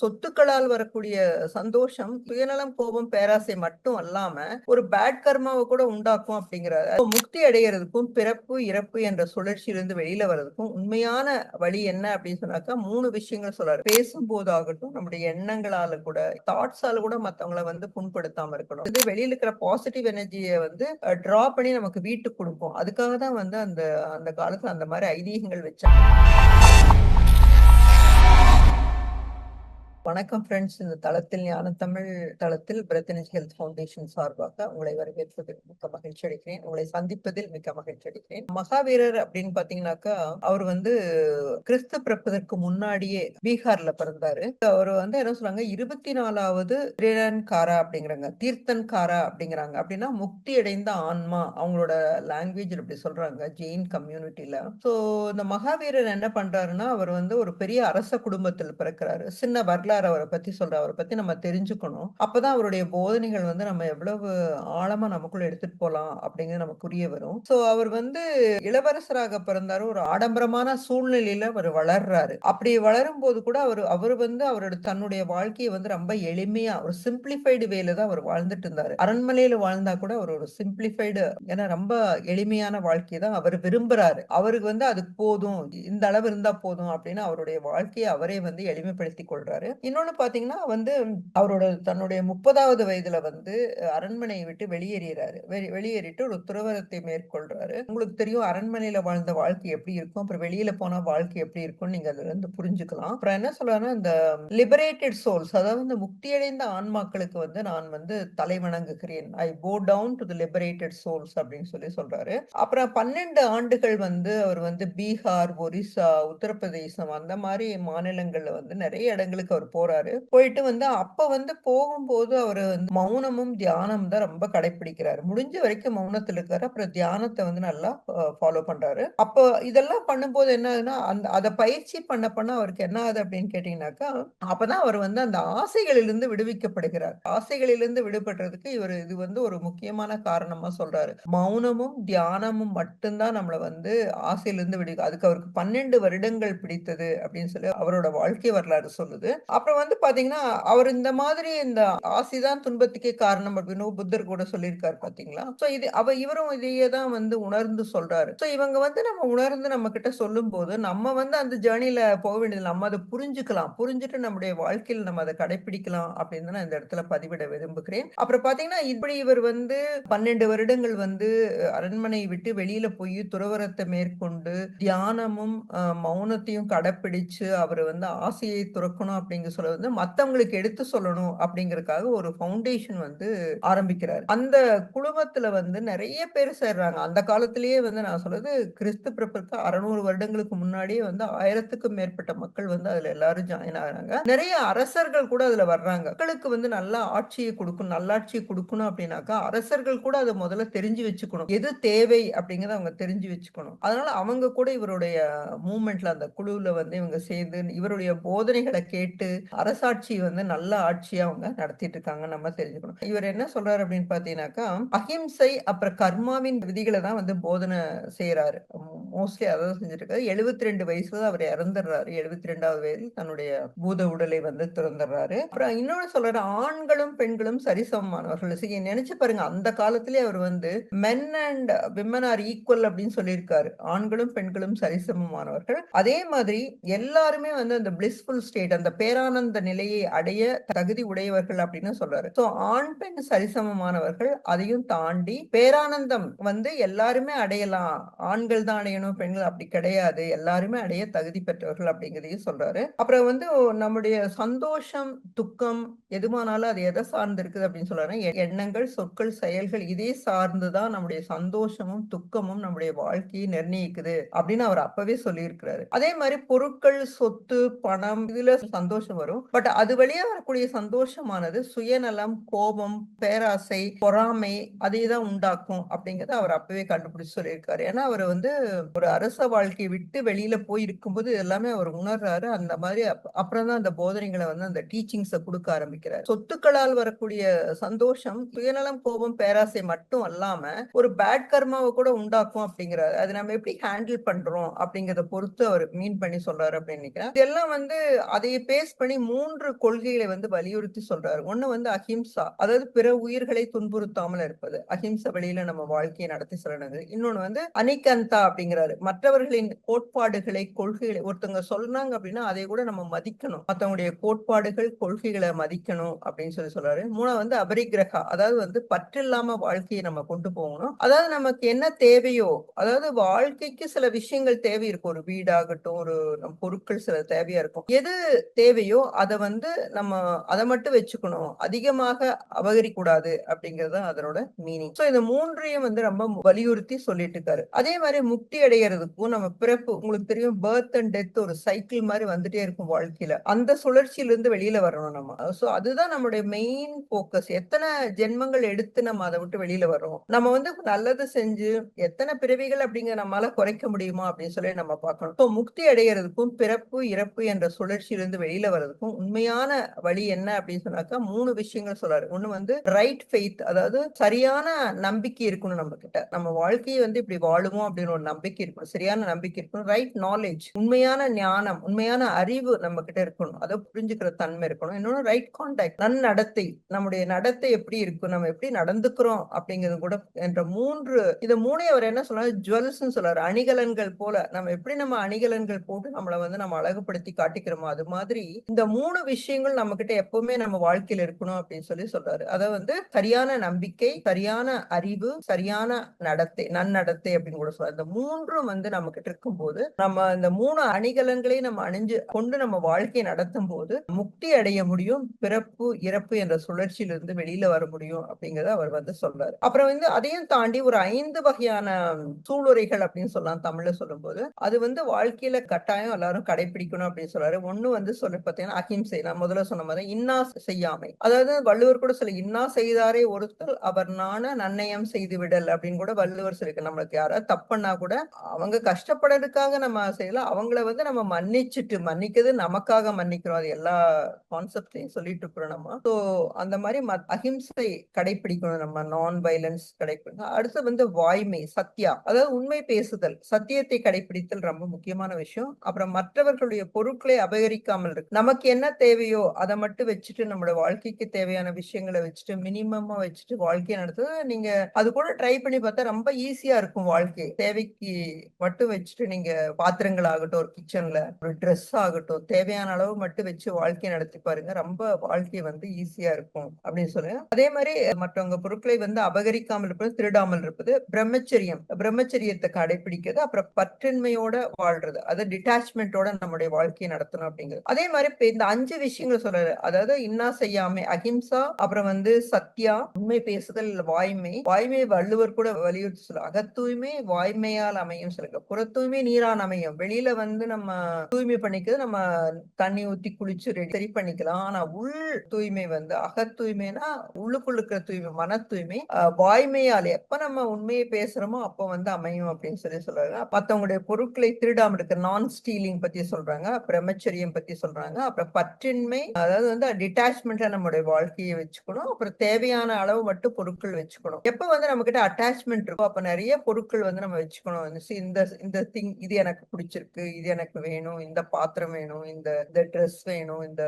சொத்துக்களால் வரக்கூடிய சந்தோஷம் சுயநலம், கோபம், பேராசை மட்டும் அல்லாம ஒரு பேட் கர்மாவை கூட உண்டாக்கும் அப்படிங்கிறாரு. முக்தி அடைகிறதுக்கும் பிறப்பு இறப்பு என்ற சுழற்சியிலிருந்து வெளியில வர்றதுக்கும் உண்மையான வழி என்ன அப்படின்னு சொன்னாக்கா 3 விஷயங்கள் சொல்றாரு. பேசும்போது ஆகட்டும், நம்முடைய எண்ணங்களால கூட, தாட்ஸால கூட மத்தவங்களை வந்து புண்படுத்தாம இருக்கணும். இது வெளியில இருக்கிற பாசிட்டிவ் எனர்ஜியை வந்து டிரா பண்ணி நமக்கு வீட்டுக்கு கொடுக்கும். அதுக்காக தான் வந்து அந்த அந்த காலத்துல அந்த மாதிரி ஐதீகங்கள் வச்சாங்க. வணக்கம் ஃப்ரெண்ட்ஸ். இந்த தளத்தில் ஞானத்தமிழ் தளத்தில் பிரத்தினேஜ் ஹெல்த் ஃபவுண்டேஷன் சார்பாக உங்களை வரவேற்பதில் மிக்க மகிழ்ச்சி அடைகிறேன். உங்களை சந்திப்பதில் மிக்க மகிழ்ச்சி அடைகிறேன். மகாவீரர் அப்படின்னு பாத்தீங்கன்னாக்கா அவர் வந்து கிறிஸ்து பிறப்பதற்கு முன்னாடியே பீகார்ல பிறந்தாரு. அவர் வந்து என்ன சொல்றாங்க, 24வது காரா அப்படிங்கிறாங்க, தீர்த்தன் காரா அப்படிங்கிறாங்க. அப்படின்னா முக்தி அடைந்த ஆன்மா, அவங்களோட லாங்குவேஜ் அப்படி சொல்றாங்க ஜெயின் கம்யூனிட்டில. சோ இந்த மகாவீரர் என்ன பண்றாருன்னா, அவர் வந்து ஒரு பெரிய அரச குடும்பத்தில் பிறக்கிறாரு. சின்ன வரலாறு அவரை பத்தி சொல்ற, அவரை பத்தி நம்ம தெரிஞ்சுக்கணும். அப்பதான் அவருடைய போதனைகள் வந்து நம்ம எவ்வளவு ஆழமா நமக்குள்ள எடுத்துட்டு போலாம் அப்படிங்கிறது நமக்கு புரிய வரும். சோ அவர் வந்து இளவரசராக பிறந்தாரு. ஒரு ஆடம்பரமான சூழ்நிலையில அவர் வளர்றாரு. அப்படி வளரும் போது கூட அவர் வந்து அவரோட தன்னுடைய வாழ்க்கையை வந்து ரொம்ப எளிமையா ஒரு சிம்பிளிஃபைடு வேல தான் அவர் வாழ்ந்துட்டு இருந்தாரு. அரண்மனையில வாழ்ந்தா கூட அவர் ஒரு சிம்பிளிஃபைடு, ஏன்னா ரொம்ப எளிமையான வாழ்க்கையை தான் அவர் விரும்புறாரு. அவருக்கு வந்து அது போதும், இந்த அளவு இருந்தா போதும் அப்படின்னு அவருடைய வாழ்க்கையை அவரே வந்து எளிமைப்படுத்திக் கொள்றாரு. இன்னொன்னு பாத்தீங்கன்னா வந்து அவரோட தன்னுடைய 30வது வயதுல வந்து அரண்மனையை விட்டு வெளியேறாரு. வெளியேறிட்டு ஒரு துறவரத்தை மேற்கொள்றாரு. உங்களுக்கு தெரியும் அரண்மனையில வாழ்ந்த வாழ்க்கை எப்படி இருக்கும், அப்புறம் வெளியில போனா வாழ்க்கை எப்படி இருக்கும், நீங்க அதுல இருந்து புரிஞ்சுக்கலாம். அப்புறம் என்ன சொல்றாருன்னா, இந்த லிபரேட்டட் சோல்ஸ், அதாவது இந்த முக்தியடைந்த ஆன்மாக்களுக்கு வந்து நான் வந்து தலை வணங்குகிறேன். I bow down to the liberated souls அப்படின்னு சொல்றாரு. அப்புறம் 12 ஆண்டுகள் வந்து அவர் வந்து பீகார், ஒரிசா, உத்தரப்பிரதேசம் அந்த மாதிரி மாநிலங்கள்ல வந்து நிறைய இடங்களுக்கு அவர் போறாரு. போயிட்டு வந்து அப்ப வந்து போகும்போது அவரு வந்து மௌனமும் தியானம் தான் ரொம்ப கடைபிடிக்கிறாரு. முடிஞ்ச வரைக்கும் மௌனத்துல இருக்காரு. அப்புறம் தியானத்தை வந்து நல்லா ஃபாலோ பண்றாரு. அப்போ இதெல்லாம் பண்ணும்போது என்ன ஆகுதுன்னா, அத பயிற்சி பண்ண பண்ண அவருக்கு என்ன ஆகுது அப்படின்னு கேட்டீங்கன்னாக்கா, அப்பதான் அவர் வந்து அந்த ஆசைகளிலிருந்து விடுவிக்கப்படுகிறார். ஆசைகளிலிருந்து விடுபடுறதுக்கு இது வந்து ஒரு முக்கியமான காரணமா சொல்றாரு. மௌனமும் தியானமும் மட்டும்தான் நம்மள வந்து ஆசையிலிருந்து அதுக்கு அவருக்கு 12 வருடங்கள் பிடித்தது அப்படின்னு சொல்லி அவரோட வாழ்க்கை வரலாறு சொல்லுது. அப்புறம் வந்து பாத்தீங்கன்னா, அவர் இந்த மாதிரி இந்த ஆசைதான் துன்பத்துக்கே காரணம் அப்படின்னு புத்தர் கூட சொல்லியிருக்காரு பாத்தீங்களா. சோ இவரும் இதையே தான் வந்து உணர்ந்து சொல்றாரு. சோ இவங்க வந்து நம்ம உணர்ந்து நம்ம கிட்ட சொல்லும் போது நம்ம வந்து அந்த ஜேர்னில போக வேண்டியது, நம்ம அதை புரிஞ்சுக்கலாம். புரிஞ்சுட்டு நம்முடைய வாழ்க்கையில் நம்ம அதை கடைபிடிக்கலாம் அப்படின்னு நான் இந்த இடத்துல பதிவிட விரும்புகிறேன். அப்புறம் பாத்தீங்கன்னா, இப்படி இவர் வந்து 12 வருடங்கள் வந்து அரண்மனையை விட்டு வெளியில போய் துறவரத்தை மேற்கொண்டு தியானமும் மௌனத்தையும் கடைப்பிடிச்சு அவர் வந்து ஆசையை துறக்கணும் அப்படிங்கிற சொல்ல வந்து மத்தவங்களுக்கு எடுத்து சொல்லணும் அப்படிங்கறதுக்காக ஒரு ஃபவுண்டேஷன் வந்து ஆரம்பிக்கிறார். அந்த குழுமத்துல வந்து நிறைய பேர் சேர்றாங்க. அந்த காலத்திலேயே வந்து நான் சொல்றது கிறிஸ்து பிறப்புக்கு 600 வருடங்களுக்கு முன்னாடியே வந்து 1000க்கும் மேற்பட்ட மக்கள் வந்து அதுல எல்லாரும் ஜாயின் ஆகுறாங்க. நிறைய அரசர்கள் கூட அதுல வர்றாங்க. மக்களுக்கு வந்து நல்ல ஆட்சியை கொடுக்கணும், நல்லாட்சியை கொடுக்கணும் அப்படின்னாக்கா அரசர்கள் கூட அதை முதல்ல தெரிஞ்சு வச்சுக்கணும். எது தேவை அப்படிங்கறத அவங்க தெரிஞ்சு வச்சுக்கணும். அதனால அவங்க கூட இவருடைய மூவ்மெண்ட்ல, அந்த குழுவுல வந்து இவங்க சேர்ந்து இவருடைய போதனைகளை கேட்டு அரசாட்சி வந்து நல்ல ஆட்சியா அவங்க நடத்திட்டு இருக்காங்க, நம்ம தெரிஞ்சுக்கணும். இவர் என்ன சொல்றாரு அப்படின்னு பாத்தீங்கன்னாக்கா, அஹிம்சை அப்புறம் கர்மாவின் விதிகளை தான் வந்து போதனை செய்யறாரு. மோஸ்ட்லி அதான் செஞ்சுட்டு இருக்காரு. 72 வயசுல அவர் இறந்துடுறாரு. 72வது வயதில் தன்னுடைய பூத உடலை வந்து திறந்துடுறாரு. அப்புறம் இன்னொன்னு சொல்றாரு, ஆண்களும் பெண்களும் சரிசமமானவர்கள். சரி, நினைச்சு பாருங்க, அந்த காலத்திலேயே அவர் வந்து men and women R equal அப்படின்னு சொல்லியிருக்காரு. ஆண்களும் பெண்களும் சரிசமமானவர்கள். அதே மாதிரி எல்லாருமே வந்து அந்த பிளிஸ்ஃபுல் ஸ்டேட், அந்த பேரானந்த நிலையை அடைய தகுதி உடையவர்கள் அப்படின்னு சொல்றாரு. சோ ஆண் பெண் சரிசமமானவர்கள், அதையும் தாண்டி பேரானந்தம் வந்து எல்லாருமே அடையலாம். ஆண்கள் தான் அடையணும், பெண்கள் அப்படி கிடையாது, எல்லாருமே அடைய தகுதி பெற்றவர்கள் அப்படிங்கிறதையும் சொல்றாரு. அப்புறம் வந்து நம்முடைய சந்தோஷம், துக்கம் எதுவானாலும் அது எதை சார்ந்து இருக்குது அப்படின்னு சொல்றாரு. எண்ணங்கள், சொற்கள், செயல்கள் இதே சார்ந்துதான் நம்முடைய சந்தோஷமும் துக்கமும் நம்முடைய வாழ்க்கையை நிர்ணயிக்குது அப்படின்னு அவர் அப்பவே சொல்லி இருக்கிறாரு. அதே மாதிரி பொருட்கள், சொத்து, பணம் இதுல சந்தோஷம் வரும். பட் அது வழியா வரக்கூடிய சந்தோஷமானது சுயநலம், கோபம், பேராசை, பொறாமை அதை தான் உண்டாக்கும் அப்படிங்கறத அவர் அப்பவே கண்டுபிடிச்சு சொல்லியிருக்காரு. ஏன்னா அவர் வந்து ஒரு அரச வாழ்க்கையை விட்டு வெளியில போய் இருக்கும்போது எல்லாமே அவர் உணர்றாரு. அந்த மாதிரி அப்புறம் தான் அந்த போதனைகளை வந்து அந்த டீச்சிங்ஸ கொடுக்க ஆரம்பிக்கிறார். சொத்துக்களால் வரக்கூடிய சந்தோஷம் சுயநலம், கோபம், பேராசை மட்டும் அல்லாம ஒரு பேட் கர்மாவை கூட உண்டாக்கும் அப்படிங்கிறாரு. அது நம்ம எப்படி ஹேண்டில் பண்றோம் அப்படிங்கறத பொறுத்து அவர் மீன் பண்ணி சொல்றாரு அப்படின்னு நினைக்கிறேன். இதெல்லாம் வந்து அதை பேஸ் பண்ணி பண்ணி 3 கொள்கைகளை வந்து வலியுறுத்தி சொல்றாரு. ஒண்ணு வந்து அஹிம்சா, அதாவது பிற உயிர்களை துன்புறுத்தாமல் இருப்பது. அஹிம்சை வழியில நம்ம வாழ்க்கையை நடத்தி செல்லணுது. இன்னொன்னு வந்து அனிகந்தா அப்படிங்கிறாரு. மற்றவர்களின் கோட்பாடுகளை, கொள்கைகளை ஒருத்தவங்க சொன்னாங்க அப்படின்னா அதை கூட நம்ம மதிக்கணும். மத்தவங்களுடைய கோட்பாடுகள், கொள்கைகளை மதிக்கணும் அப்படின்னு சொல்றாரு. 3 வந்து அபரிக்கிரகா, அதாவது வந்து பற்றில்லாம வாழ்க்கையை நம்ம கொண்டு போகணும். அதாவது நமக்கு என்ன தேவையோ, அதாவது வாழ்க்கைக்கு சில விஷயங்கள் தேவை இருக்கும். ஒரு வீடாகட்டும், ஒரு பொருட்கள் சில தேவையா இருக்கும். எது தேவையோ அத வந்து நம்ம அத மட்டும் வச்சுக்கணும். அதிகமாக அபகரிக்க கூடாது அப்படிங்கிறது தான் அதனோட மீனிங். சோ இந்த 3யும் வந்து ரொம்ப வலியுறுத்தி சொல்லிட்டு இருக்காரு. அதே மாதிரி முக்தி அடையறதுக்கும் நம்ம பிறப்பு, உங்களுக்கு தெரியும் பர்த் அண்ட் டெத் ஒரு சைக்கிள் மாதிரி வந்துட்டே இருக்கும் வாழ்க்கையில. அந்த சுழற்சியிலிருந்து வெளியில வரணும் நம்ம. சோ அதுதான் நம்மளுடைய மெயின் போக்கஸ். எத்தனை ஜென்மங்கள் எடுத்து நம்ம அதை விட்டு வெளியில வரோம். நம்ம வந்து நல்லது செஞ்சு எத்தனை பிறவிகள் அப்படிங்கிற நம்மளால குறைக்க முடியுமா அப்படின்னு சொல்லி நம்ம பார்க்கணும். சோ முக்தி அடையறதுக்கும் பிறப்பு, இறப்பு என்ற சுழற்சியிலிருந்து வெளியில வர்றதுக்கும் உண்மையான வழி என்ன அப்படின்னு சொன்னாக்கா 3 விஷயங்கள் சொல்றாரு. ஒண்ணு வந்து ரைட் ஃபெய்த், அதாவது சரியான நம்பிக்கை இருக்கணும் நம்ம கிட்ட. நம்ம வாழ்க்கையை வந்து இப்படி வாழுவோம் அப்படின்னு ஒரு நம்பிக்கை இருக்கணும். சரியான நம்பிக்கை இருக்கணும். ரைட் நாலேஜ், உண்மையான ஞானம், உண்மையான அறிவு நம்ம கிட்ட இருக்கணும். அதை புரிஞ்சுக்கிற தன்மை இருக்கணும். இன்னொன்னு ரைட் கான்டாக்ட், நன்னடத்தை, நம்முடைய நடத்தை எப்படி இருக்கும், நம்ம எப்படி நடந்துக்கிறோம் அப்படிங்கிறது கூட என்ற 3, இந்த 3 அவர் என்ன சொல்றாரு, ஜுவல்ஸ் சொல்றாரு. அணிகலன்கள் போல நம்ம அணிகலன்கள் போட்டு நம்மள வந்து நம்ம அழகுபடுத்தி காட்டிக்கிறோமோ அது மாதிரி இந்த 3 விஷயங்கள் நம்ம கிட்ட எப்பவுமே நம்ம வாழ்க்கையில இருக்கணும் அப்படின்னு சொல்றாரு. அத வந்து சரியான நம்பிக்கை, சரியான அறிவு, சரியான நடத்தை, நன்னடத்தை அப்படின்னு கூட சொல்றாரு. இந்த 3ம் வந்து நம்ம கிட்ட இருக்கும்போது நம்ம இந்த 3 அணிகலன்களையும் நம்ம அணிஞ்சு கொண்டு நம்ம வாழ்க்கையை நடத்தும் போது முக்தி அடைய முடியும். பிறப்பு, இறப்பு என்ற சுழற்சியிலிருந்து வெளியில வர முடியும் அப்படிங்கறத அவர் வந்து சொல்றாரு. அப்புறம் வந்து அதையும் தாண்டி ஒரு 5 வகையான சூளுரைகள் அப்படின்னு சொல்லலாம் தமிழ்ல சொல்லும்போது, அது வந்து வாழ்க்கையில கட்டாயம் எல்லாரும் கடைபிடிக்கணும் அப்படின்னு சொல்றாரு. ஒண்ணு வந்து பாத்தீங்கன்னா அஹிம்சை. நான் முதல்ல சொன்ன மாதிரி இன்னா செய்யாமை, அதாவது வள்ளுவர் கூட சொல்ல இன்னா செய்தாரே ஒருத்தல் அவர் நாண நன்னயம் செய்து விடல் அப்படின்னு கூட வள்ளுவர் சொல்லிருக்கு. நம்மளுக்கு யாராவது தப்புன்னா கூட அவங்க கஷ்டப்படுறதுக்காக நம்ம செய்யலாம், அவங்கள வந்து நம்ம மன்னிச்சுட்டு, மன்னிக்கிறது நமக்காக மன்னிக்கிறோம். அது எல்லா கான்செப்டையும் சொல்லிட்டு இருக்கிறோம் நம்ம. சோ அந்த மாதிரி அஹிம்சை கடைபிடிக்கணும், நம்ம நான் வயலன்ஸ் கடைபிடிக்கணும். அடுத்து வந்து வாய்மை, சத்யா, அதாவது உண்மை பேசுதல், சத்தியத்தை கடைபிடித்தல் ரொம்ப முக்கியமான விஷயம். அப்புறம் மற்றவர்களுடைய பொருட்களை அபகரிக்காமல் இருக்கு. நமக்கு என்ன தேவையோ அதை மட்டும் வச்சுட்டு, நம்மளோட வாழ்க்கைக்கு தேவையான விஷயங்களை வச்சுட்டு, மினிமமா வச்சுட்டு வாழ்க்கையை நடத்துறது. நீங்க அது கூட ட்ரை பண்ணி பார்த்தா ரொம்ப ஈஸியா இருக்கும் வாழ்க்கை. தேவைக்கு மட்டும் வச்சுட்டு நீங்க பாத்திரங்கள் ஆகட்டும், ஒரு கிச்சன்ல ஒரு ட்ரெஸ் ஆகட்டும், தேவையான அளவு மட்டும் வச்சு வாழ்க்கையை நடத்தி பாருங்க. ரொம்ப வாழ்க்கை வந்து ஈஸியா இருக்கும் அப்படின்னு சொல்லுங்க. அதே மாதிரி மற்றவங்க பொருட்களை வந்து அபகரிக்காமல் இருப்பது, திருடாமல் இருப்பது, பிரம்மச்சரியத்தை கடைபிடிக்கிறது, அப்புறம் பற்றின்மையோட வாழ்றது, அது டிட்டாச்மெண்டோட நம்முடைய வாழ்க்கையை நடத்தணும் அப்படிங்கிறது. அதே மாதிரி இந்த 5 விஷயங்கள் சொல்றாரு. அதாவது இன்னா செய்யாமை, அஹிம்சா, அப்புறம் வந்து சத்யா, உண்மை பேசுதல், வாய்மை வள்ளுவர் கூட வலியுறுத்தி சொல்ல, அகத்தூய்மை வாய்மையால் அமையும் சொல்லுங்க, புற தூய்மை நீரான் அமையும். வெளியில வந்து நம்ம தூய்மை பண்ணிக்கிறது, நம்ம தண்ணி ஊத்தி குளிச்சு சரி பண்ணிக்கலாம். ஆனா உள் தூய்மை வந்து அகத்தூய்மைனா உள்ளுக்குள்ள இருக்கிற தூய்மை, மன தூய்மை வாய்மையால் எப்ப நம்ம உண்மையை பேசுறோமோ அப்ப வந்து அமையும் அப்படின்னு சொல்றாங்க. மத்தவங்களுடைய பொருட்களை திருடாம இருக்க, நான் ஸ்டீலிங் பத்தி சொல்றாங்க, பிரம்மச்சரியம் பத்தி சொல்றாங்க. அப்புறம் பற்றின்மை, அதாவது வந்து டிட்டாச்மெண்ட்ல நம்மளுடைய வாழ்க்கையை வச்சுக்கணும். அப்புறம் தேவையான அளவு மட்டும் பொருட்கள் வச்சுக்கணும். எப்ப வந்து நம்ம கிட்ட அட்டாச்மெண்ட் இருக்கோ அப்ப நிறைய பொருட்கள் வந்து நம்ம வச்சுக்கணும். இந்த இந்த திங் இது எனக்கு பிடிச்சிருக்கு, இது எனக்கு வேணும், இந்த பாத்திரம் வேணும், இந்த ட்ரெஸ் வேணும், இந்த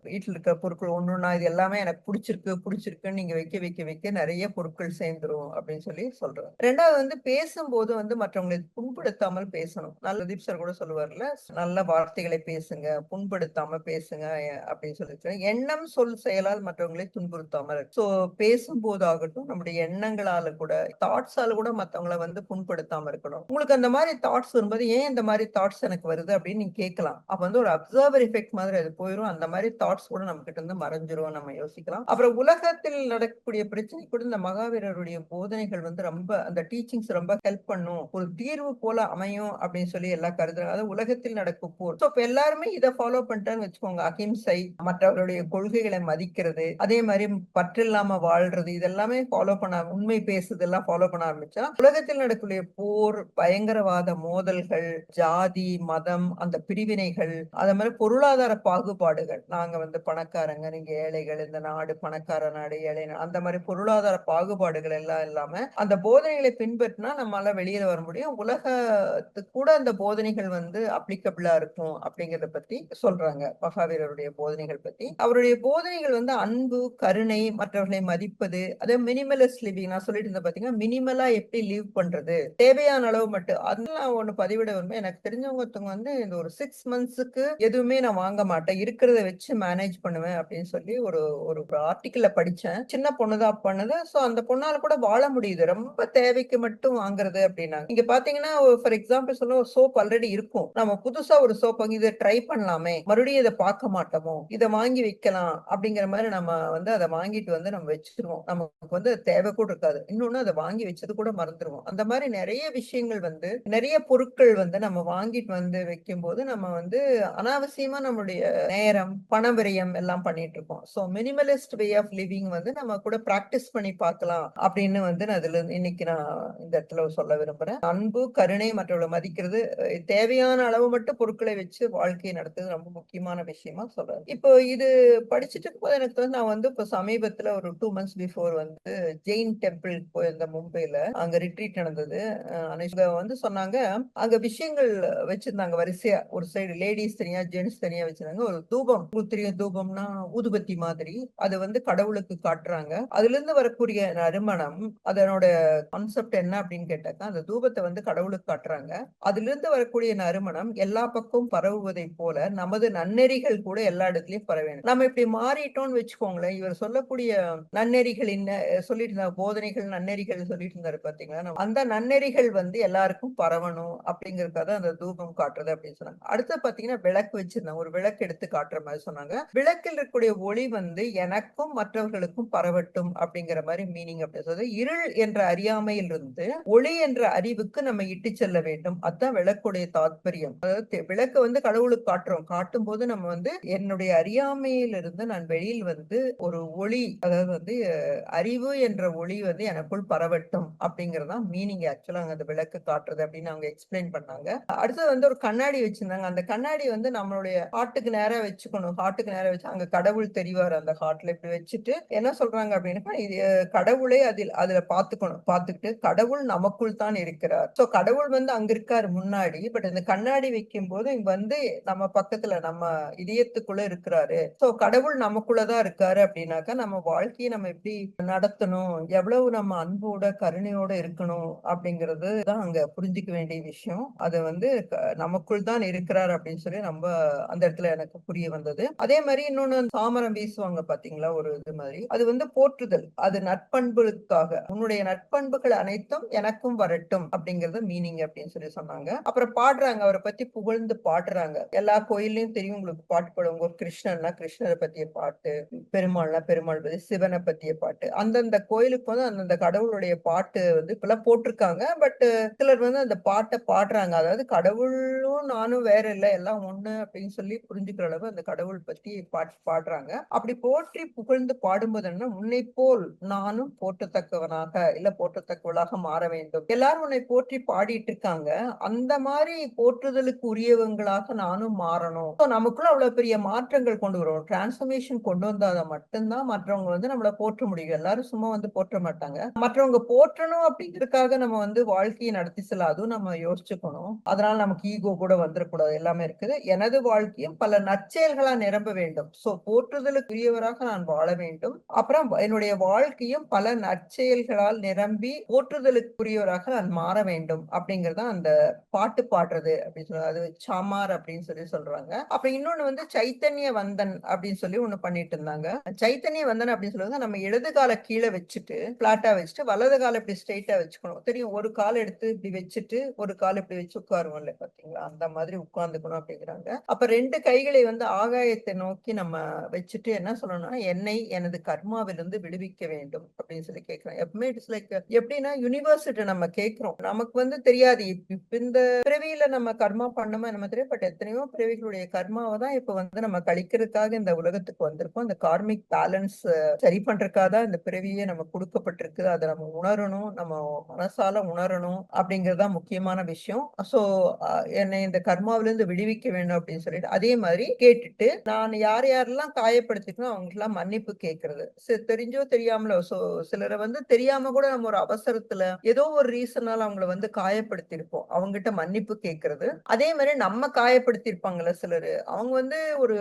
வீட்டுல இருக்கிற பொருட்கள் ஒண்ணுன்னா இது எல்லாமே எனக்கு பிடிச்சிருக்குன்னு நீங்க வைக்க வைக்க வைக்க நிறைய பொருட்கள் சேர்ந்துரும் அப்படின்னு சொல்றேன். 2வது வந்து பேசும்போது வந்து மற்றவங்களை புண்படுத்தாமல் பேசணும். தீப் சார் கூட சொல்லுவார்ல, நல்ல வார்த்தைகளை பேசுங்க, புண்படுத்தாம பேசுங்க அப்படின்னு சொல்லிட்டு, எண்ணம் சொல் செயலால் மற்றவங்களை துன்புறுத்தாமல். சோ பேசும்போது ஆகட்டும், நம்முடைய எண்ணங்களால கூட, தாட்ஸால கூட மத்தவங்களை வந்து புண்படுத்தாம இருக்கணும். உங்களுக்கு அந்த மாதிரி தாட்ஸ் வரும்போது ஏன் இந்த மாதிரி தாட்ஸ் எனக்கு வருது அப்படின்னு நீங்க கேட்கலாம். அப்ப வந்து ஒரு அப்சர்வர் எஃபெக்ட் மாதிரி அது போயிடும். அந்த மாதிரி தாட்ஸ் கூட நம்ம கிட்ட இருந்து மறைஞ்சிரும், நம்ம யோசிக்கலாம். அப்புறம் உலகத்தில் நடக்கக்கூடிய பிரச்சனை கூட இந்த மகாவீரருடைய போதனைகள் வந்து ரொம்ப, அந்த டீச்சிங்ஸ் ரொம்ப ஹெல்ப் பண்ணும், ஒரு தீர்வு போல அமையும் அப்படின்னு சொல்லி எல்லாம் கருதுறாங்க. அதாவது உலகத்தில் நடக்கும் போர். சோ இப்ப எல்லாருமே இதை ஃபாலோ பண்ணிட்டான்னு வச்சுக்கோங்க, அகிம்சை, மற்றவருடைய கொள்கைகளை மதிக்கிறது, அதே மாதிரி பற்றில்லாம வாழ்றது, இதெல்லாமே ஃபாலோ பண்ண, உண்மை பேசுதெல்லாம் ஃபாலோ பண்ண ஆரம்பிச்சா உலகத்தில் நடக்கக்கூடிய போர், பயங்கரவாத மோதல்கள், ஜாதி, மதம், அந்த பிரிவினைகள், அத மாதிரி பொருளாதார பாகுபாடுகள், நாங்க வந்து பணக்காரங்க, நீங்க ஏழைகள், இந்த நாடு பணக்கார நாடு, ஏழை நாடு, அந்த மாதிரி பொருளாதார பாகுபாடுகள் எல்லாம் இல்லாம அந்த போதனைகளை பின்பற்றினா நம்மளால வெளியில வர முடியும். உலகத்துக்கு கூட அந்த போதனைகள் வந்து அப்ளிகபிளா இருக்கும் அப்படிங்கறத பத்தி சொல்றாங்க மகாவீரருடைய போதனைகள் பத்தி. அவருடைய போதனைகள் வந்து அன்பு, கருணை, மற்றவர்களை மதிப்பது, அதே மினிமலிஸ்ட் லிவிங் நான் சொல்லிட்டு இருந்தேன் பாத்தீங்கன்னா, மினிமலா எப்படி லீவ் பண்றது, தேவையான அளவு மட்டும். அதெல்லாம் ஒண்ணு பதிவிட விரும்புறேன். எனக்கு தெரிஞ்சவங்க ஒருத்தவங்க வந்து இந்த ஒரு 6 மந்த்ஸ்க்கு எதுவுமே நான் வாங்க மாட்டேன். இருக்கிறத வச்சு மேனேஜ் பண்ணுவேன் அப்படின்னு சொல்லி ஒரு ஒரு ஆர்டிக்கிள்ல படிச்சேன். சின்ன பொண்ணு தான் பண்ணுது. சோ அந்த பொண்ணால கூட வாழ முடியுது. ரொம்ப தேவைக்கு மட்டும் வாங்குறது அப்படின்னாங்க. இங்க பாத்தீங்கன்னா ஃபார் எக்ஸாம்பிள் சொல்ல ஒரு சோப் ஆல்ரெடி இருக்கும். நம்ம புதுசா ஒரு சோப் வாங்கி இதை ட்ரை பண்ணலாமே, மறுபடியும் இதை பார்க்க மாட்டோமோ, இதை வாங்கி வைக்கலாம் அப்படிங்கிற மாதிரி நம்ம வந்து அதை வாங்கிட்டு வந்து நம்ம வச்சிருவோம். நமக்கு வந்து அது தேவை கூட இருக்காது. இன்னொன்னு அதை வாங்கி வச்சது கூட மறந்துருவோம். அந்த மாதிரி நிறைய விஷயங்கள் வந்து நிறைய பொருட்கள் வந்து நம்ம வாங்கிட்டு வந்து வைக்கும்போது நம்ம வந்து அனாவசியமா நம்மளுடைய நேரம், பண விரயம் எல்லாம் பண்ணிட்டு இருக்கோம். So minimalist way of living வந்து நம்ம கூட பிராக்டிஸ் பண்ணி பார்க்கலாம் அப்படின்னு வந்து நான் இதுல இன்னைக்கு நான் இந்த இடத்துல சொல்ல விரும்புறேன். அன்பு, கருணை, மற்றவர்களை மதிக்கிறது, தேவையான அளவு மட்டும் பொருட்களை வச்சு வாழ்க்கையை நடத்துறது ரொம்ப முக்கியமான விஷயமா சொல்றேன். இப்போ இது படிச்சுட்டு இருக்கும்போது எனக்கு வந்து நான் வந்து இப்போ சமீபத்துல ஒரு 2 மந்த்ஸ் பிஃபோர் வந்து ஜெயின் டெம்பிள் போயிருந்த மும்பைல. அங்க ரிட்ரீட் நடந்தது. அனுஷ்கா வந்து சொன்னாங்க, அங்க விஷயங்கள் வச்சிருந்தாங்க வரிசையா. ஒரு சைடு லேடிஸ் தனியா, ஜென்ட்ஸ் தனியா வச்சிருந்தாங்க. ஒரு தூபம், உங்களுக்கு தெரியும் தூபம்னா ஊதுபத்தி மாதிரி. அது வந்து கடவுளுக்கு காட்டுறாங்க. அதுல இருந்து வரக்கூடிய நறுமணம், அதனோட கான்செப்ட் என்ன அப்படின்னு கேட்டாக்கா, அந்த தூபத்தை வந்து கடவுளுக்கு காட்டுறாங்க. அதுல இருந்து வரக்கூடிய நறுமணம் எல்லா பக்கமும் பரவுவதை போல நமது நன்னெறிகள் கூட எல்லா இடத்துலயும் பரவ வேண்டும். நம்ம இப்படி மாறிட்டோம்னு வச்சுக்கோங்களேன். இவர் சொல்லக்கூடிய நன்னெறிகளின் சொல்லிட்டு இருந்தார், போதனைகள் நன்னெறிகள் சொல்லிட்டு இருந்தாரு பாத்தீங்களா. அந்த நன்னெறிகள் வந்து எல்லாருக்கும் பரவணும் அப்படிங்கறதுக்காக அந்த தூபம் காட்டுறது அப்படின்னு சொன்னாங்க. அடுத்து பாத்தீங்கன்னா விளக்கு வச்சிருந்தாங்க. ஒரு விளக்கு எடுத்து காட்டுற மாதிரி சொன்னாங்க. விளக்கில் இருக்கக்கூடிய ஒளி வந்து எனக்கும் மற்றவர்களுக்கும் பரவட்டும் அப்படிங்கிற மாதிரி மீனிங் அப்படி சொல்றது. இருள் என்ற அறியாமையில் இருந்து ஒளி என்ற அறிவுக்கு நம்ம இட்டு செல்ல வேண்டும். அதுதான் விளக்குடைய தாத்பரியம். அதாவது விளக்கு வந்து கடவுளுக்கு காட்டுறோம். காட்டும் போது நம்ம வந்து என்னுடைய அறியாமையிலிருந்து நான் வெளியில் வந்து ஒரு ஒளி, அதாவது வந்து அறிவு என்ற ஒளி வந்து எனக்குள் பரவட்டும் அப்படிங்கறதா மீனிங். ஆக்சுவலா அந்த விளக்கு காட்டுறது அப்படின்னு அவங்க எக்ஸ்பிளைன் பண்ணாங்க. அடுத்து வந்து ஒரு கண்ணாடி வச்சிருந்தாங்க. அந்த கண்ணாடி வந்து நம்மளுடைய ஹார்ட்டுக்கு நேரா வச்சுக்கணும். ஹார்ட்டுக்கு நேரா வச்சு அங்க கடவுள் தெரிவார். அந்த ஹார்ட்ல இப்படி வச்சுட்டு என்ன சொல்றாங்க அப்படின்னா, இது கடவுளை அதுல பாத்துக்கணும். பாத்துக்கிட்டு கடவுள் நமக்குள் தான் இருக்கிறார். சோ கடவுள் வந்து அங்க இருக்காரு முன்னாடி. பட் இந்த கண்ணாடி வைக்கும் போது இங்க வந்து நம்ம பக்கத்துல நம்ம இதயத்துக்குள்ள இருக்கிறாரு. சோ கடவுள் நமக்குள்ளதான் இருக்காரு அப்படின்னாக்கா நம்ம வாழ்க்கையை நம்ம எப்படி நடத்தணும், எவ்வளவு நம்ம அன்போட கருணையோட இருக்கணும் அப்படிங்கிறது தான் அங்க புரிஞ்சுக்க வேண்டிய விஷயம். அது வந்து நமக்குள் தான் இருக்கிறார் அப்படின்னு சொல்லி நம்ம அந்த இடத்துல எனக்கு புரிய வந்தது. அதே மாதிரி இன்னொன்னு சாமரம் வீசுவாங்க பாத்தீங்களா, ஒரு இது மாதிரி. அது வந்து போற்றுதல், அது நற்பண்புகளுக்காக. உன்னுடைய நற்பண்புகள் அனைத்தும் எனக்கும் வரட்டும் அப்படிங்கறது மீனிங் அப்படின்னு சொல்லி சொன்னாங்க. அப்புறம் பாடுறாங்க, அவரை பத்தி புகழ்ந்து பாடுறாங்க. எல்லா கோயிலையும் தெரியும் உங்களுக்கு, பாட்டு பாடுவாங்க. கிருஷ்ணன்னா கிருஷ்ணரை பத்திய பாட்டு, பெருமாள்னா பெருமாள் பத்தி, சிவனை பத்திய பாட்டு. அந்தந்த கோயிலுக்கு வந்து அந்தந்த கடவுளுடைய பாட்டு வந்து இப்பெல்லாம் போட்டிருக்காங்க. பட் சிலர் வந்து அந்த பாட்டை பாடுறாங்க. அதாவது கடவுளும் நானும் வேற இல்லை, எல்லாம் ஒண்ணு அப்படின்னு சொல்லி புரிஞ்சுக்கிற அளவு அந்த கடவுள் பத்தி பாட்டு பாடுறாங்க. அப்படி போற்றி புகழ்ந்து பாடும்போது என்ன, உன்னை போல் நானும் போற்றத்தக்கவனாக இல்ல போற்றத்தக்கவளாக மாற வேண்டும். எல்லாரும் உன்னை போற்றி பாடிட்டு இருக்காங்க. அந்த மாதிரி போற்றுதலுக்கு உரியவங்களாக நானும் மாறணும். நமக்குள்ள அவ்வளவு பெரிய மாற்றங்கள் கொண்டு வரும். டிரான்ஸ்பர்மேஷன் கொண்டு வந்தாதான் மட்டும்தான் மற்றவங்க வந்து நம்மள போற்ற முடியும். எல்லாரும் சும்மா வந்து போற்ற மாட்டாங்க. மற்றவங்க போற்றணும் அப்படிங்கிறதுக்காக நம்ம வந்து வாழ்க்கையை நடத்தி செல்ல அதுவும் நம்ம யோசிச்சுக்கணும். அதனால நமக்கு ஈகோ கூட வந்துடக்கூடாது. எல்லாமே இருக்குது. எனது வாழ்க்கையும் பல நற்செயல்களா நிரம்ப வேண்டும். சோ போற்றுதலுக்குரியவராக நான் வாழ வேண்டும். அப்புறம் என்னுடைய வாழ்க்கையும் பல நற்செயல்களால் நிரம்பி போற்றுதலுக்குரியவராக நான் மாற வேண்டும் அப்படிங்கறது அந்த பாட்டு பாடுறது அப்படின்னு சொல்றாங்க. அது சாமார் அப்படின்னு சொல்லி சொல்றாங்க. அப்புறம் இன்னொன்னு வந்து சைத்தன்ய வந்தன் அப்படின்னு சொல்லி ஒண்ணு பண்ணிட்டு இருந்தாங்க. சைத்தன்ய வந்தன் அப்படின்னு சொல்லுவாங்க, நம்ம இடது காலை கீழே வச்சுட்டு பிளாட்டா வச்சுட்டு வலது காலை இப்படி ஸ்ட்ரெயிட்டா வச்சுக்கணும். தெரியும், ஒரு கால் எடுத்து இப்படி வச்சுட்டு ஒரு கால் இப்படி வச்சு உட்காருவோம்ல பாத்தீங்களா, அந்த மாதிரி உட்கார்ந்துக்கணும் அப்படிங்கிறாங்க. அப்ப 2 கைகளை வந்து ஆகாயத்தை நோக்கி நம்ம வச்சுட்டு என்ன சொல்லணும்னா, என்னை எனது கர்மாவிலிருந்து விடுவிக்க வேண்டும் அப்படின்னு சொல்லி கேட்கிறேன். எப்பவுமே இட்ஸ் லைக் எப்படின்னா யூனிவர்சிட்டி நம்ம கேட்கிறோம். நமக்கு வந்து தெரியாது இப்ப இந்த பிறவியில நம்ம கர்மா பண்ணோமா நம்ம தெரியும். பட் எத்தனையோ பிறவிகளுடைய கர்மாவை தான் இப்ப வந்து நம்ம கழிக்கிறதுக்காக இந்த உலகத்துக்கு வந்திருக்கோம். இந்த கார்மிக் பேலன்ஸ் சரி பண்றதுக்காக தான் இந்த பிறவியே நம்ம கொடுக்கப்பட்டிருக்கு. அதை நம்ம உணரணும், நம்ம மனசால உணரணும் அப்படிங்கறதுதான் முக்கியமான விஷயம். சோ என்னை இந்த கர்மாவிலிருந்து விடுவிக்க வேண்டும் அப்படின்னு சொல்லிட்டு அதே மாதிரி கேட்டுட்டு நான் யார் யாரெல்லாம் காயப்படுத்திக்கணும் அவங்களுக்கெல்லாம் மன்னிப்பு கேட்கறது. தெரிஞ்சோ தெரியாமலோ, சோ சிலரை வந்து தெரியாம கூட நம்ம ஒரு அவசரத்துல ஏதோ ஒரு ரீசனால அவங்களை வந்து காயப்படுத்தி இருப்போம். அவங்ககிட்ட மன்னிப்பு கேட்கறது. அதே மாதிரி நம்ம காயப்படுத்தி இருப்பாங்கல்ல சிலரு, அவங்க வந்து ஒரு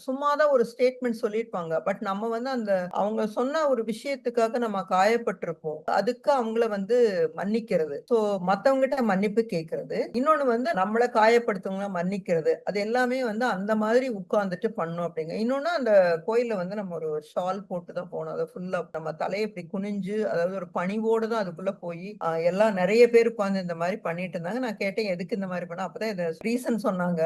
சும்மா தான் ஒரு ஸ்டேட்மெண்ட் சொல்லியிருப்பாங்க. பட் நம்ம வந்து அந்த அவங்க சொன்ன ஒரு விஷயத்துக்காக நம்ம காயப்பட்டிருப்போம். அதுக்கு அவங்கள வந்து மன்னிக்கிறது. ஸோ மத்தவங்ககிட்ட மன்னிப்பு கேட்கிறது. இன்னொன்னு வந்து நம்மள காயப்படுத்தவங்கள மன்னிக்கிறது. அது எல்லாமே வந்து அந்த மாதிரி உட்கார்ந்துட்டு பண்ணணும் அப்படிங்க. இன்னொன்னு அந்த கோயில்ல வந்து நம்ம ஒரு ஷால் போட்டு தான் போனோம். அத ஃபுல்லா நம்ம தலைய இப்படி குனிஞ்சு, அதாவது ஒரு பணிவோட தான் அதுக்குள்ள போயி, எல்லாம் நெறைய பேர் உட்கார்ந்து இந்த மாரி பண்ணிட்டு இருந்தாங்க. நான் கேட்டேன், "எதுக்கு இந்த மாரி பண்ண?" அப்பதான் இந்த ரீசன் சொன்னாங்க.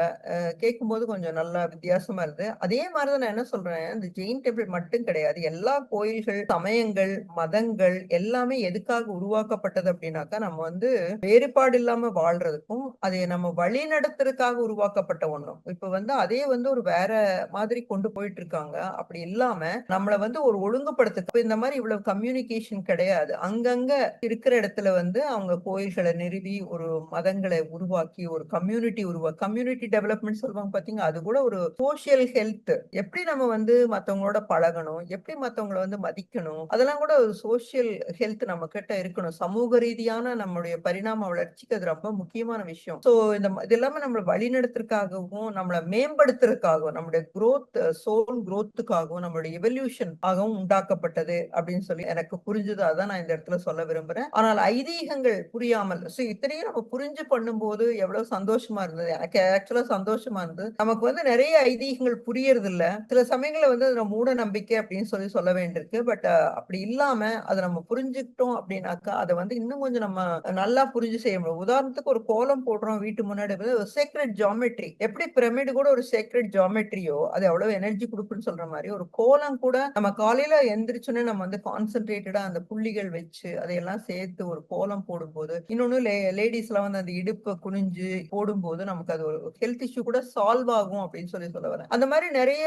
கேட்கும்போது கொஞ்சம் நல்லா வித்தியாசமா இருந்தது. அதே மாரி தான் நான் என்ன சொல்றேன், இந்த ஜெயின் டெம்பிள் மட்டும் கிடையாது. எல்லா கோயில்கள், சமயங்கள், மதங்கள் எல்லாமே எதுக்காக உருவாக்கப்பட்டது அப்படின்னாக்கா, நம்ம வந்து வேறுபாடு இல்லாம வாழ்றதுக்கும், அதை நம்ம வழி நடத்துறதுக்காக உருவாக்கப்பட்ட ஒண்ணும். இப்ப வந்து அதே வந்து ஒரு வேற மாதிரி கொண்டு போயிட்டு இருக்காங்க. அப்படி இல்லாம நம்மள வந்து ஒரு ஒழுங்குபடுத்த இப்ப இந்த மாரி இவ்வளவு கம்யூனிகேஷன் கிடையாது. அங்கங்க இருக்கிற இடத்துல வந்து அவங்க கோயில்கள நிறுவி, ஒரு மதங்கள உருவாக்கி, ஒரு கம்யூனிட்டி டெவலப்மென்ட் சொல்லுவாங்க பார்த்தீங்களா? அது கூட ஒரு சோசியல் ஹெல்த். எப்படி நம்ம வந்து மத்தவங்களோட பழகணும்? எப்படி மத்தவங்கள வந்து மதிக்கணும்? அதெல்லாம் கூட ஒரு சோசியல் ஹெல்த் நம்மகிட்ட இருக்கணும். சமூக ரீதியான நம்முடைய பரிணாம வளர்ச்சிக்கு அது ரொம்ப முக்கியமான விஷயம். ஸோ இது எல்லாமே நம்மள வழிநடத்துறதுக்காகவும், நம்மள மேம்படுத்துறதுக்காகவும், நம்முடைய சோல் குரோத்துக்காகவும், நம்மளுடைய எவல்யூஷன் ஆகவும் உண்டாக்கப்பட்டது அப்படின்னு சொல்லி எனக்கு புரிஞ்சது. அதான் நான் இந்த இடத்துல சொல்ல விரும்புறேன். ஆனால் ஐதீகங்கள் புரியாமல் இத்தனையும் நம்ம புரிஞ்சு பண்ணும்போது எவ்வளவு சந்தோஷமா இருந்தது. எனக்கு ஆக்சுவலா சந்தோஷமா இருந்தது. நமக்கு வந்து நெறைய ஐதீகங்கள் புரியறதில்ல. சில சமயங்கள்ல வந்து அது மூட நம்பிக்கை அப்படின்னு சொல்லி சொல்ல வேண்டியிருக்கு. பட் அப்படி இல்லாம அத நம்ம புரிஞ்சுக்கிட்டோம் அப்படின்னாக்கா, அத வந்து இன்னும் கொஞ்சம் நம்ம நல்லா புரிஞ்சு செய்ய முடியும். உதாரணத்துக்கு ஒரு கோலம் போடுறோம் வீட்டு முன்னாடி வந்து ஒரு சேக்ரெட் ஜியோமெட்ரி. எப்படி பிரமிடு கூட ஒரு சேக்ரெட் ஜியோமெட்ரியோ, அது எவ்வளவு எனர்ஜி குடுக்குன்னு சொல்ற மாரி, ஒரு கோலம் கூட நம்ம காலையில எந்திரிச்சோனே நம்ம வந்து கான்சன்ட்ரேட்டடா அந்த புள்ளிகள் வச்சு, அதையெல்லாம் சேர்த்து ஒரு கோலம் போடும்போது, இன்னொன்னு லேடீஸ்லாம் வந்து அந்த இடுப்ப குனிஞ்சு போடும்போது, நமக்கு அது ஒரு ஹெல்த் இஷ்யூ கூட சால்வ் ஆகும் அப்படின்னு சொல்லி சொல்ல வரேன். அந்த மாரி நெறைய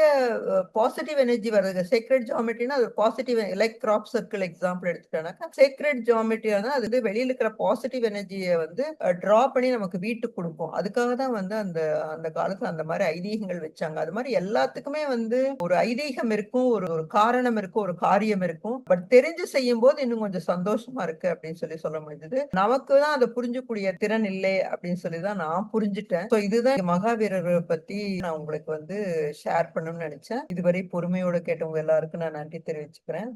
பாசிட்டிவ் எனர்ஜி வருது. சேக்ரெட் ஜியோமெட்ரினா அது positive like crop circle example எடுத்துட்டோம்னாக்கா, சேக்ரெட் ஜியோமெட்ரியானா அது வந்து வெளியில இருக்கிற பாசிட்டிவ் எனர்ஜிய வந்து டிரா பண்ணி நமக்கு வீட்டுக்கு குடுக்கும். அதுக்காக தான் வந்து அந்த அந்த காலத்துல அந்த மாரி ஐதீகங்கள் வச்சாங்க. அது மாரி எல்லாத்துக்குமே வந்து ஒரு ஐதீகம் இருக்கும். ஒரு ஒரு காரணம் இருக்கும். ஒரு காரியம் இருக்கும். பட் தெரிஞ்சு செய்யும்போது இன்னும் கொஞ்சம் சந்தோஷமா இருக்கு அப்படின்னு சொல்லி சொல்ல முடிஞ்சது. நமக்கு தான் அத புரிஞ்சக்கூடிய திறன் இல்லை அப்படின்னு சொல்லி தான் நான் புரிஞ்சுட்டேன். இதுதான் மகாவீரர பத்தி நான் உங்களுக்கு வந்து ஷேர் பண்ணணும்னு நெனச்சேன். இதுவரை பொறுமையோட கேட்டவங்க எல்லாருக்கும் நான் நன்றி தெரிவிச்சுக்கிறேன்.